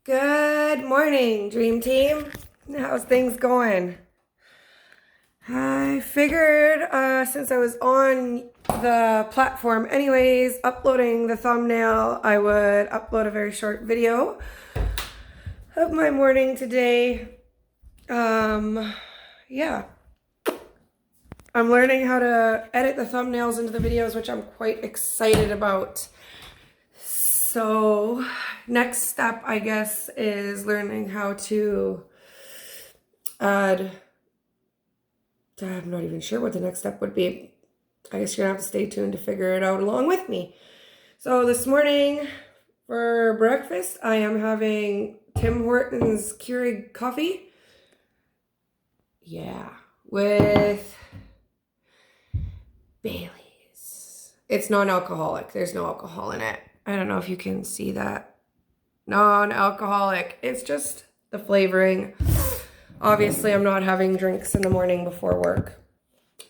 Good morning, Dream Team. How's things going? I figured since I was on the platform anyways, uploading the thumbnail, I would upload a very short video of my morning today. Yeah. I'm learning how to edit the thumbnails into the videos, which I'm quite excited about. So, next step, I guess, is learning how to add. I'm not even sure what the next step would be. I guess you're gonna have to stay tuned to figure it out along with me. So, this morning for breakfast, I am having Tim Hortons Keurig coffee. Yeah, with Bailey's. It's non-alcoholic. There's no alcohol in it. I don't know if you can see that. Non-alcoholic. It's just the flavoring. Obviously, I'm not having drinks in the morning before work.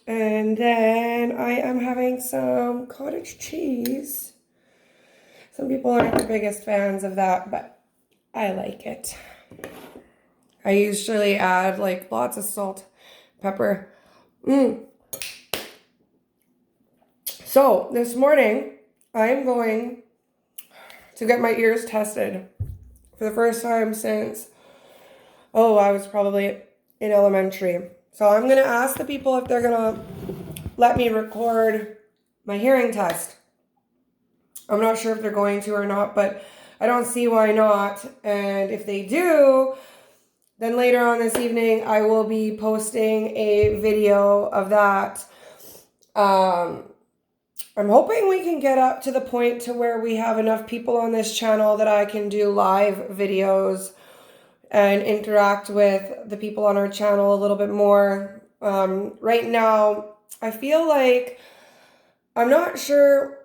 And then I am having some cottage cheese. Some people aren't the biggest fans of that, but I like it. I usually add like lots of salt, pepper. So this morning, I'm going to get my ears tested for the first time since, I was probably in elementary. So I'm going to ask the people if they're going to let me record my hearing test. I'm not sure if they're going to or not, but I don't see why not. And if they do, then later on this evening, I will be posting a video of that. I'm hoping we can get up to the point to where we have enough people on this channel that I can do live videos and interact with the people on our channel a little bit more. Right now, I feel like I'm not sure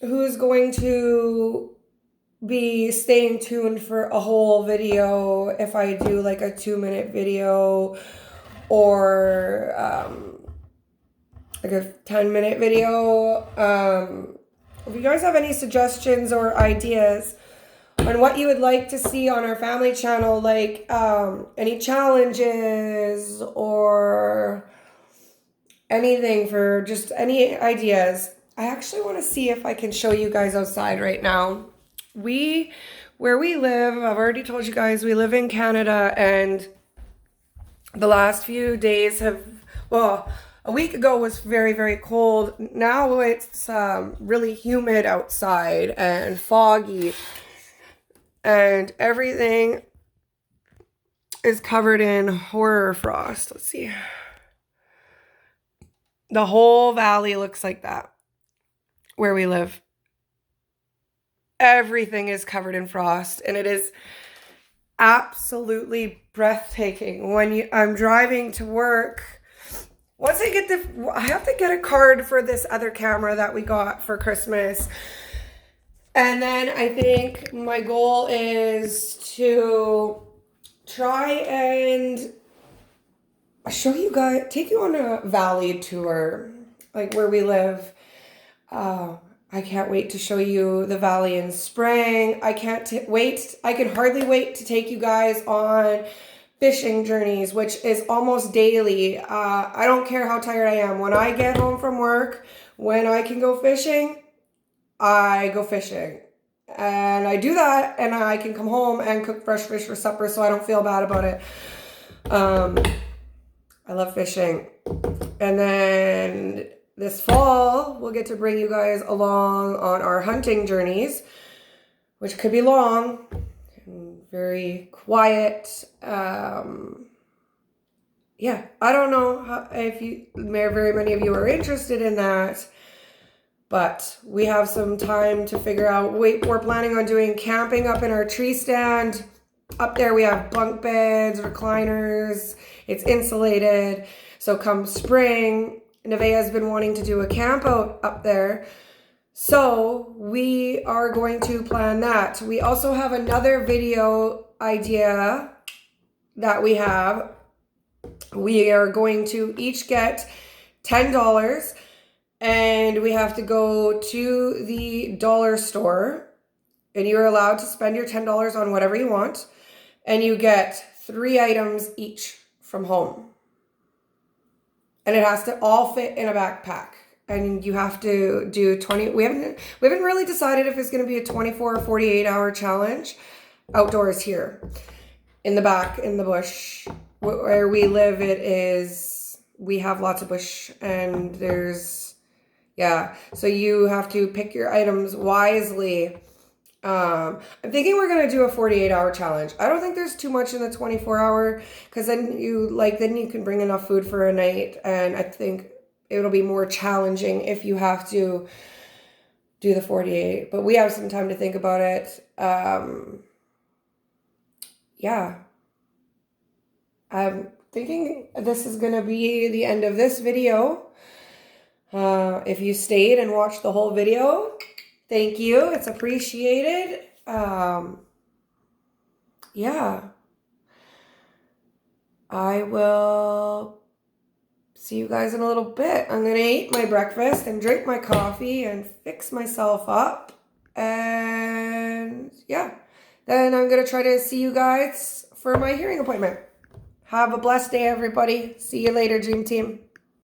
who's going to be staying tuned for a whole video if I do like a 2-minute video or like a 10-minute video. If you guys have any suggestions or ideas on what you would like to see on our family channel, like any challenges or anything, for just any ideas. I actually want to see if I can show you guys outside right now. Where we live, I've already told you guys, we live in Canada, and the last few days have, a week ago was very, very cold. Now it's really humid outside and foggy, and everything is covered in horror frost. Let's see. The whole valley looks like that where we live. Everything is covered in frost, and it is absolutely breathtaking. I'm driving to work, once I have to get a card for this other camera that we got for Christmas. And then I think my goal is to try and take you on a valley tour, like where we live. I can't wait to show you the valley in spring. I can't wait. I can hardly wait to take you guys on fishing journeys, which is almost daily. I don't care how tired I am. When I get home from work, when I can go fishing, I go fishing. And I do that, and I can come home and cook fresh fish for supper, so I don't feel bad about it. I love fishing. And then this fall, we'll get to bring you guys along on our hunting journeys, which could be long and very quiet. Yeah, I don't know if very many of you are interested in that, but we have some time to figure out. We're planning on doing camping up in our tree stand. Up there we have bunk beds, recliners. It's insulated. So come spring, Nevaeh's been wanting to do a camp out up there. So we are going to plan that. We also have another video idea that we have. We are going to each get $10, and we have to go to the dollar store And you're allowed to spend your $10 on whatever you want. And you get 3 items each from home. And it has to all fit in a backpack. And you have to do 20. We haven't really decided if it's going to be a 24 or 48 hour challenge. Outdoors here. In the back, in the bush. Where we live, we have lots of bush. And there's, yeah. So you have to pick your items wisely. I'm thinking we're going to do a 48-hour challenge. I don't think there's too much in the 24-hour, because then you can bring enough food for a night, and I think it'll be more challenging if you have to do the 48, but we have some time to think about it. Yeah. I'm thinking this is going to be the end of this video. If you stayed and watched the whole video, thank you. It's appreciated. Yeah. I will see you guys in a little bit. I'm going to eat my breakfast and drink my coffee and fix myself up. And yeah, then I'm going to try to see you guys for my hearing appointment. Have a blessed day, everybody. See you later, Dream Team.